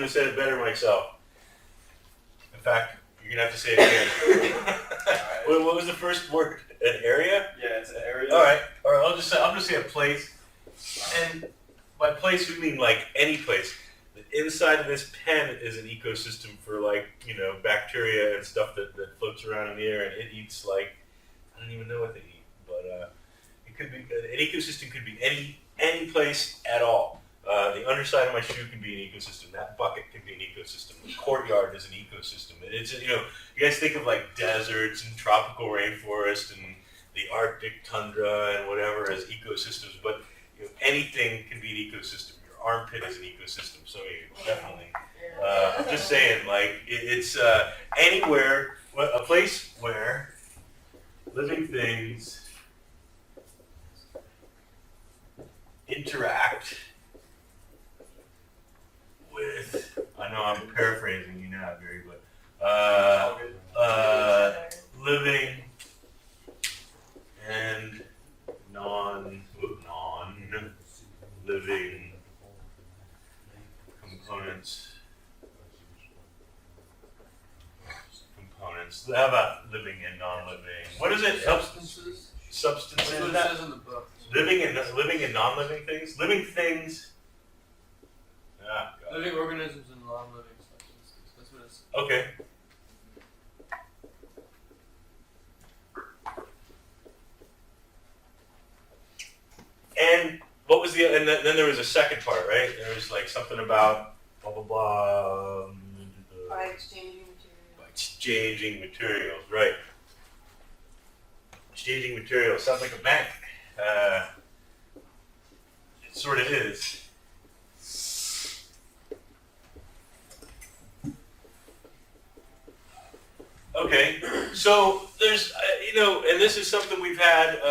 couldn't have said it better myself. In fact, you're gonna have to say it again. What was the first word? An area? Yeah, it's an area. All right. I'll just say a place. And by place, we mean like any place. The inside of this pen is an ecosystem for like, bacteria and stuff that floats around in the air, and it eats like, I don't even know what they eat, but it could be, an ecosystem could be any place at all. The underside of my shoe can be an ecosystem. That bucket can be an ecosystem. The courtyard is an ecosystem. It's, you guys think of like deserts and tropical rainforest and the Arctic tundra and whatever as ecosystems, but anything can be an ecosystem. Your armpit is an ecosystem, so definitely. I'm just saying, like, it's anywhere, a place where living things interact with, I know I'm paraphrasing you now, Gary, but living and non-living components. How about living and non-living? What is it? Substances. Substances. That's what it says in the book. Living and non-living things. Living things. Ah, God. Living organisms and non-living substances. That's what it says. Okay. And what was and then there was a second part, right? There was like something about blah blah blah. By exchanging materials. By exchanging materials, right? Exchanging materials sounds like a bank. It sort of is. Okay, so there's, and this is something we've had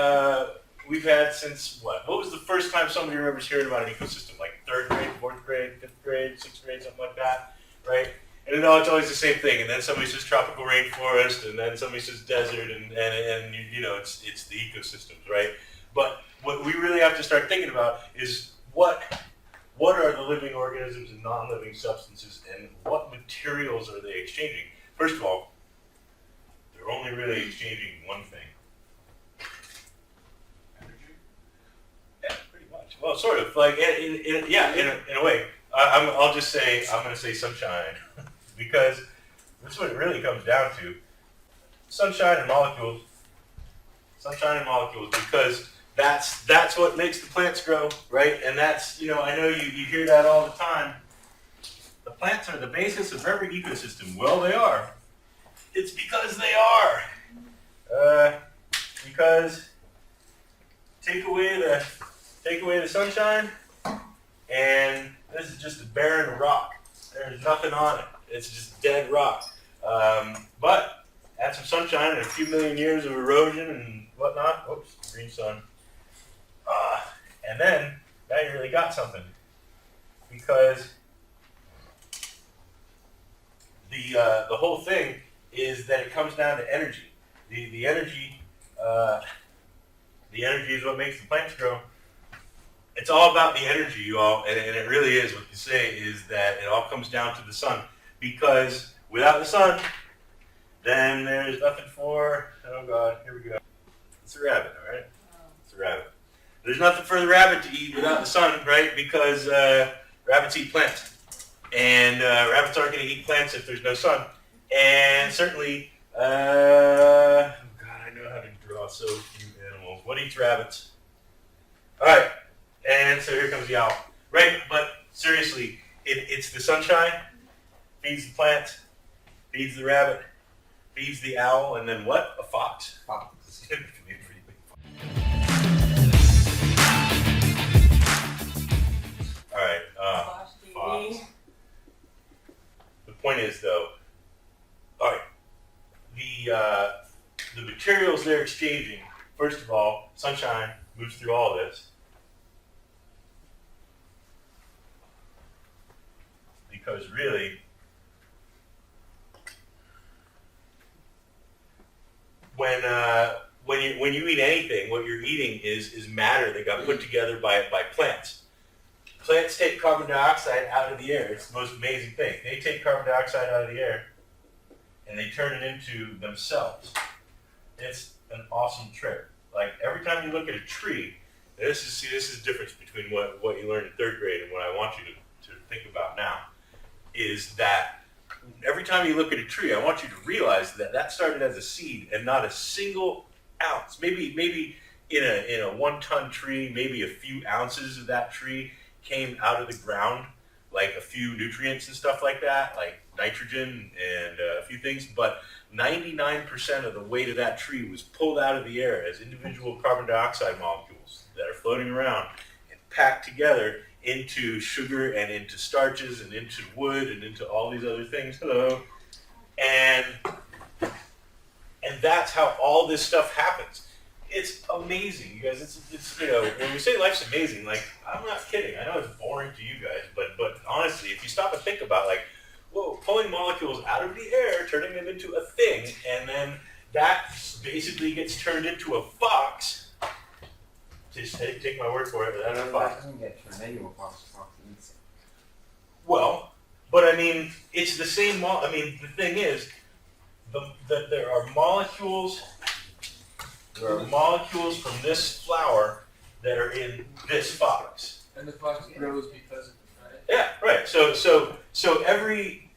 since what? What was the first time somebody remembers hearing about an ecosystem? Like 3rd grade, 4th grade, 5th grade, 6th grade, something like that, right? And it's always the same thing. And then somebody says tropical rainforest, and then somebody says desert, and it's the ecosystems, right? But what we really have to start thinking about is what are the living organisms and non-living substances, and what materials are they exchanging? First of all, they're only really exchanging one thing. Energy? Yeah, pretty much. Well, sort of. Like, in a way. I'm going to say sunshine, because that's what it really comes down to. Sunshine and molecules, because that's what makes the plants grow, right? And that's, I know you hear that all the time. The plants are the basis of every ecosystem. Well, they are. It's because they are. Because take away the sunshine, and this is just a barren rock. There's nothing on it. It's just dead rock. But add some sunshine and a few million years of erosion and whatnot. Oops, green sun. And then now you really got something, because the whole thing is that it comes down to energy. The energy is what makes the plants grow. It's all about the energy, you all, and it really is. What you say is that it all comes down to the sun, because without the sun, then there's nothing for, oh God, here we go. It's a rabbit, all right? It's a rabbit. There's nothing for the rabbit to eat without the sun, right? Because rabbits eat plants, and rabbits aren't going to eat plants if there's no sun. And certainly, oh God, I know how to draw so few animals. What eats rabbits? All right, and so here comes the owl. Right, but seriously, it's the sunshine, feeds the plant, feeds the rabbit, feeds the owl, and then what? A fox. Fox. It's going to be a pretty big fox. All right, fox. The point is, though, all right, the materials they're exchanging, first of all, sunshine moves through all this. Because really, when you eat anything, what you're eating is matter that got put together by plants. Plants take carbon dioxide out of the air. It's the most amazing thing. They take carbon dioxide out of the air and they turn it into themselves. It's an awesome trick. Like every time you look at a tree, this is the difference between what you learned in third grade and what I want you to think about now, is that every time you look at a tree, I want you to realize that started as a seed and not a single ounce. Maybe in a 1 ton tree, maybe a few ounces of that tree came out of the ground, like a few nutrients and stuff like that, like nitrogen and a few things, but 99% of the weight of that tree was pulled out of the air as individual carbon dioxide molecules that are floating around and packed together into sugar and into starches and into wood and into all these other things. Hello. And that's how all this stuff happens. It's amazing, you guys. It's when we say life's amazing, like, I'm not kidding. I know it's boring to you guys, but honestly, if you stop and think about, like, whoa, pulling molecules out of the air, turning them into a thing, and then that basically gets turned into a fox. Just take my word for it. That's a fox. Doesn't get turned into a fox. Eats it. Well, but I mean, it's the same. I mean, the thing is, that there are molecules. There are molecules from this flower that are in this fox. And the fox grows because of it, right? Yeah, right. So every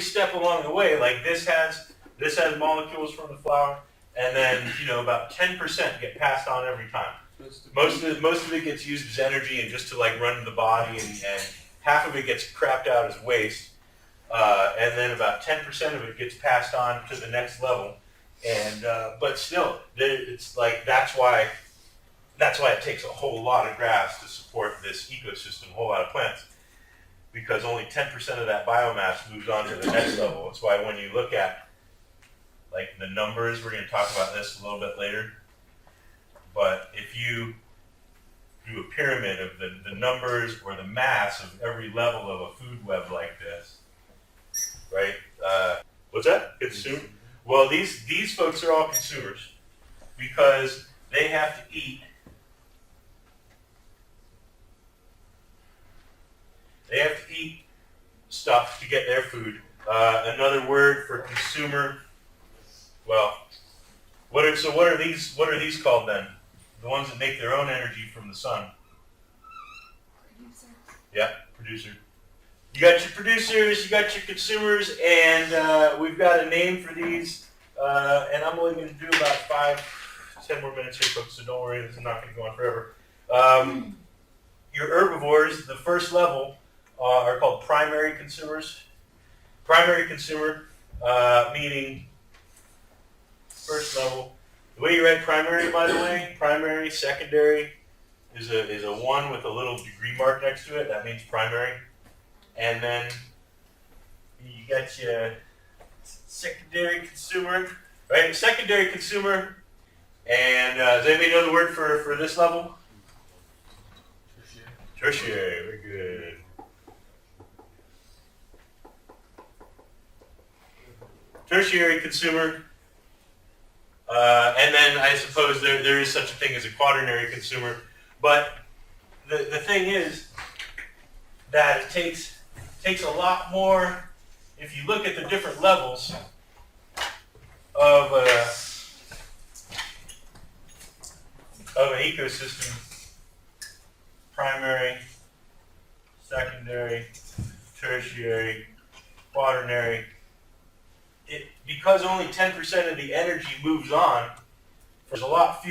step along the way, like this has molecules from the flower, and then about 10% get passed on every time. Most of it gets used as energy and just to like run the body, and half of it gets crapped out as waste, and then about 10% of it gets passed on to the next level. And but still, it's like that's why it takes a whole lot of grass to support this ecosystem, a whole lot of plants, because only 10% of that biomass moves on to the next level. That's why when you look at like the numbers, we're going to talk about this a little bit later, but if you do a pyramid of the numbers or the mass of every level of a food web like this, right? What's that? Consume? Well, these folks are all consumers because they have to eat. They have to eat stuff to get their food. Another word for consumer. Well, what are these called then? The ones that make their own energy from the sun. Producer. Yeah, producer. You got your producers, you got your consumers, and we've got a name for these. And I'm only going to do about 5-10 more minutes here, folks, so don't worry, this is not going to go on forever. Your herbivores, the first level, are called primary consumers. Primary consumer, meaning first level. The way you write primary, by the way, primary, secondary, is a 1 with a little degree mark next to it. That means primary. And then you got your secondary consumer, right? Secondary consumer. And does anybody know the word for this level? Tertiary. Very good. Tertiary consumer. And then I suppose there is such a thing as a quaternary consumer. But the thing is that it takes a lot more. If you look at the different levels of an ecosystem, primary, secondary, tertiary, quaternary, because only 10% of the energy moves on, there's a lot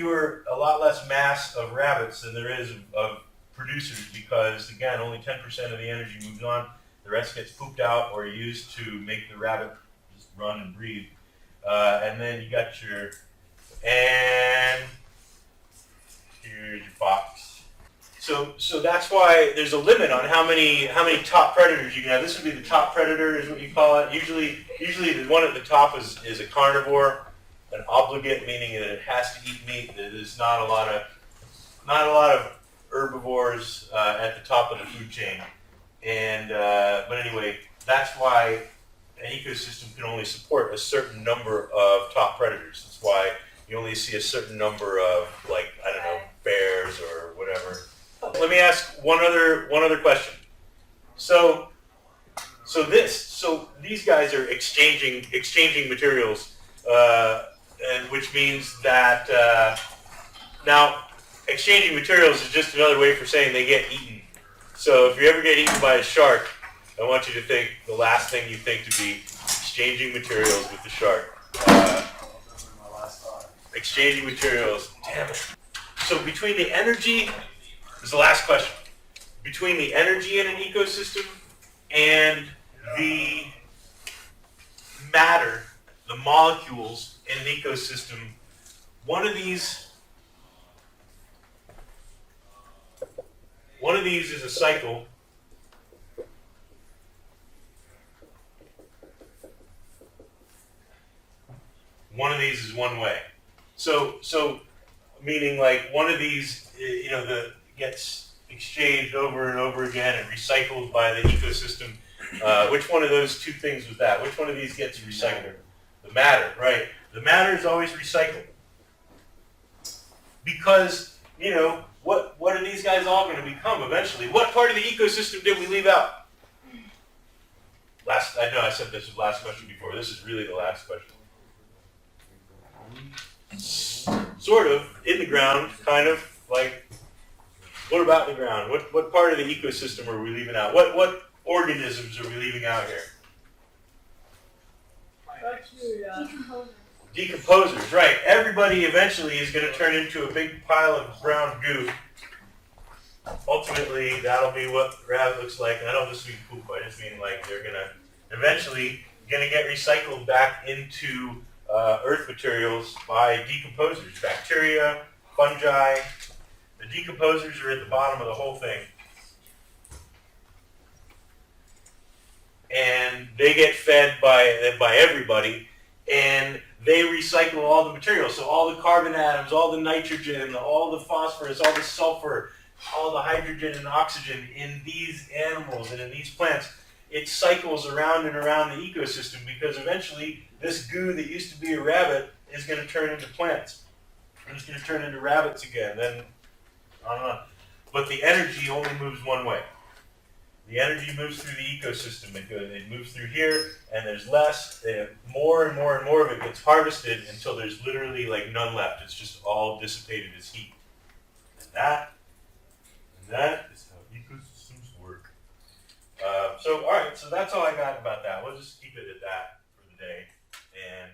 less mass of rabbits than there is of producers, because again, only 10% of the energy moves on. The rest gets pooped out or used to make the rabbit just run and breathe. And then you got here's your fox. So that's why there's a limit on how many top predators you can have. This would be the top predator, is what you call it. Usually the one at the top is a carnivore, an obligate, meaning that it has to eat meat. There's not a lot of herbivores at the top of the food chain. And but anyway, that's why an ecosystem can only support a certain number of top predators. That's why you only see a certain number of, like, I don't know, bears or whatever. Let me ask one other question. So these guys are exchanging materials, and which means that now exchanging materials is just another way for saying they get eaten. So if you ever get eaten by a shark, I want you to think the last thing you think to be exchanging materials with the shark. Exchanging materials. Damn it. So between the energy, this is the last question. Between the energy in an ecosystem and the matter, the molecules in an ecosystem, one of these is a cycle. One of these is one way. So meaning like one of these, gets exchanged over and over again and recycled by the ecosystem. Which one of those two things was that? Which one of these gets recycled? The matter, right? The matter is always recycled. Because, what are these guys all going to become eventually? What part of the ecosystem did we leave out? I know I said this was the last question before. This is really the last question. Sort of, in the ground, kind of, like, what about the ground? What part of the ecosystem are we leaving out? What organisms are we leaving out here? Decomposers, right. Everybody eventually is going to turn into a big pile of brown goo. Ultimately, that'll be what the rabbit looks like. And I don't just mean poop, I just mean like they're going to eventually get recycled back into earth materials by decomposers, bacteria, fungi. The decomposers are at the bottom of the whole thing. And they get fed by everybody, and they recycle all the materials. So all the carbon atoms, all the nitrogen, all the phosphorus, all the sulfur, all the hydrogen and oxygen in these animals and in these plants, it cycles around and around the ecosystem, because eventually this goo that used to be a rabbit is going to turn into plants. And it's going to turn into rabbits again. Then on and on. But the energy only moves one way. The energy moves through the ecosystem. It moves through here, and there's less. More and more and more of it gets harvested until there's literally like none left. It's just all dissipated as heat. And that is how ecosystems work. All right, so that's all I got about that. We'll just keep it at that for the day. And